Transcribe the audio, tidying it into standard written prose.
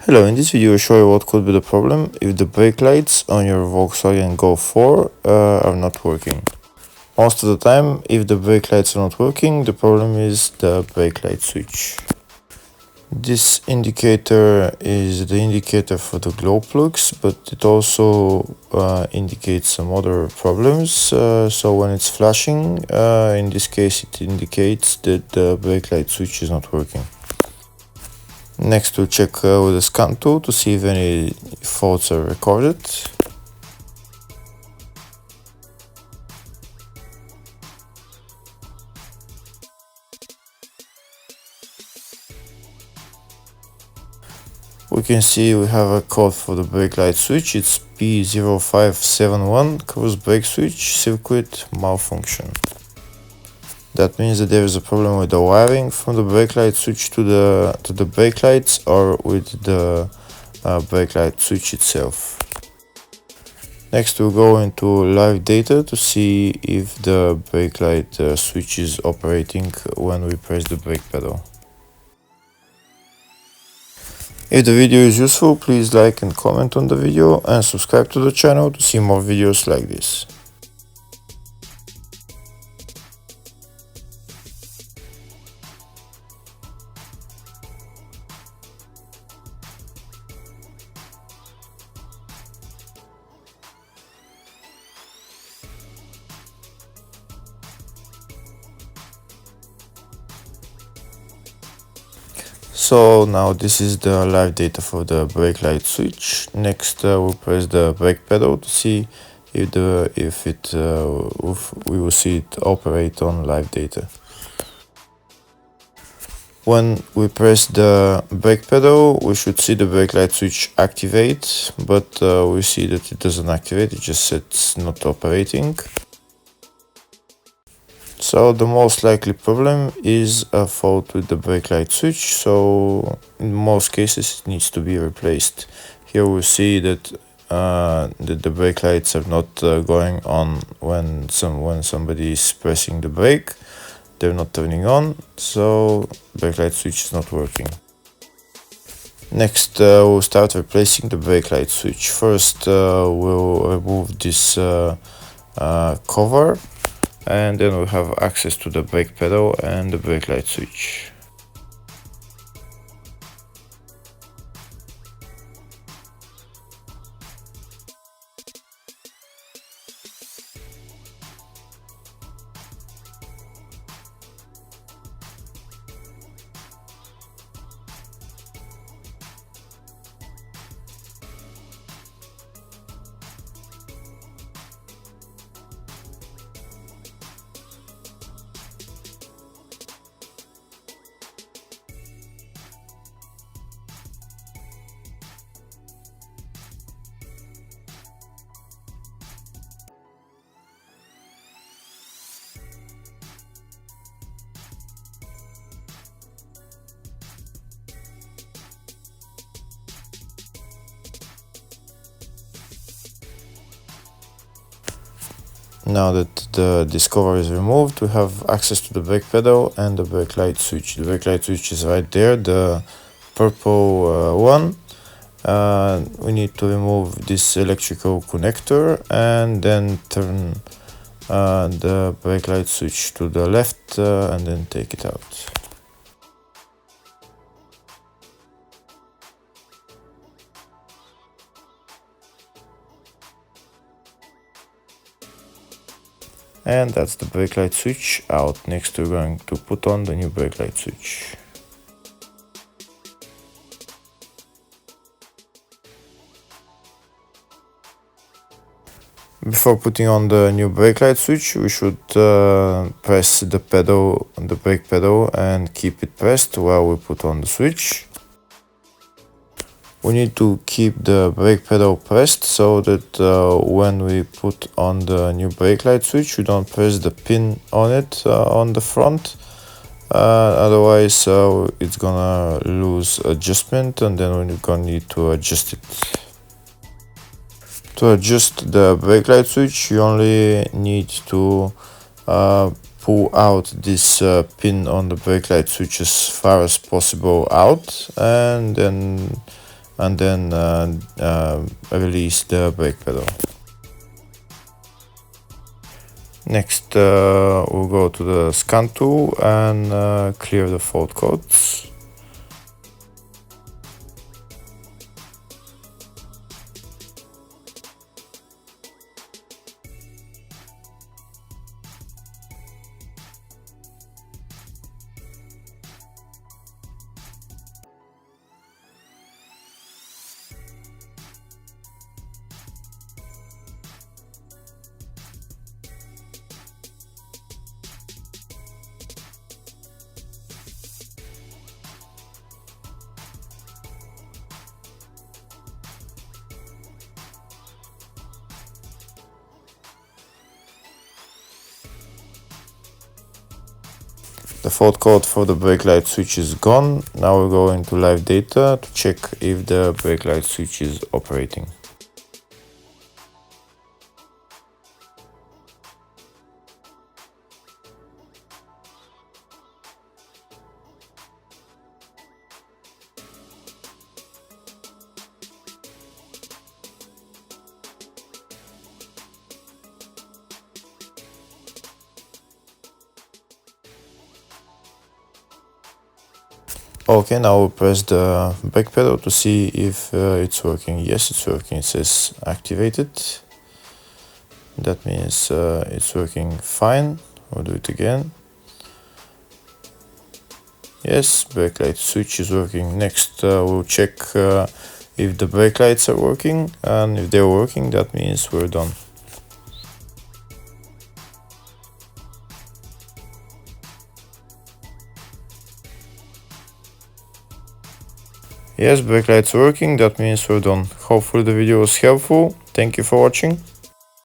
Hello, in this video I'll show you what could be the problem if the brake lights on your Volkswagen Golf 4 are not working. Most of the time, if the brake lights are not working, the problem is the brake light switch. This indicator is the indicator for the glow plugs, but it also indicates some other problems. So when it's flashing, in this case it indicates that the brake light switch is not working. Next, we'll check with the scan tool to see if any faults are recorded. We can see we have a code for the brake light switch. It's P0571, cruise brake switch circuit malfunction. That means that there is a problem with the wiring from the brake light switch to the brake lights or with the brake light switch itself. Next, we'll go into live data to see if the brake light switch is operating when we press the brake pedal. If the video is useful, please like and comment on the video and subscribe to the channel to see more videos like this. So now this is the live data for the brake light switch. Next, we'll press the brake pedal to see if we will see it operate on live data. When we press the brake pedal, we should see the brake light switch activate, but we see that it doesn't activate. It just says it's not operating. So the most likely problem is a fault with the brake light switch, so in most cases it needs to be replaced. Here we see that the brake lights are not going on when somebody is pressing the brake. They're not turning on, so brake light switch is not working. Next, we'll start replacing the brake light switch. First, we'll remove this cover, and then we'll have access to the brake pedal and the brake light switch. Now that this cover is removed, we have access to the brake pedal and the brake light switch. The brake light switch is right there, the purple one. We need to remove this electrical connector and then turn the brake light switch to the left and then take it out. And that's the brake light switch out. Next, we're going to put on the new brake light switch. Before putting on the new brake light switch, we should press the brake pedal and keep it pressed while we put on the switch. We need to keep the brake pedal pressed so that when we put on the new brake light switch, we don't press the pin on it on the front. Otherwise, it's gonna lose adjustment, and then we're gonna need to adjust it. To adjust the brake light switch, you only need to pull out this pin on the brake light switch as far as possible out, and then and then release the brake pedal. Next, we'll go to the scan tool and clear the fault codes. The fault code for the brake light switch is gone. Now we'll go into live data to check if the brake light switch is operating. Okay, now we'll press the brake pedal to see if it's working. Yes, it's working. It says activated. That means it's working fine. We'll do it again. Yes, brake light switch is working. Next, we'll check if the brake lights are working, and if they're working, that means we're done. Yes, brake lights working, that means we're done. Hopefully the video was helpful. Thank you for watching.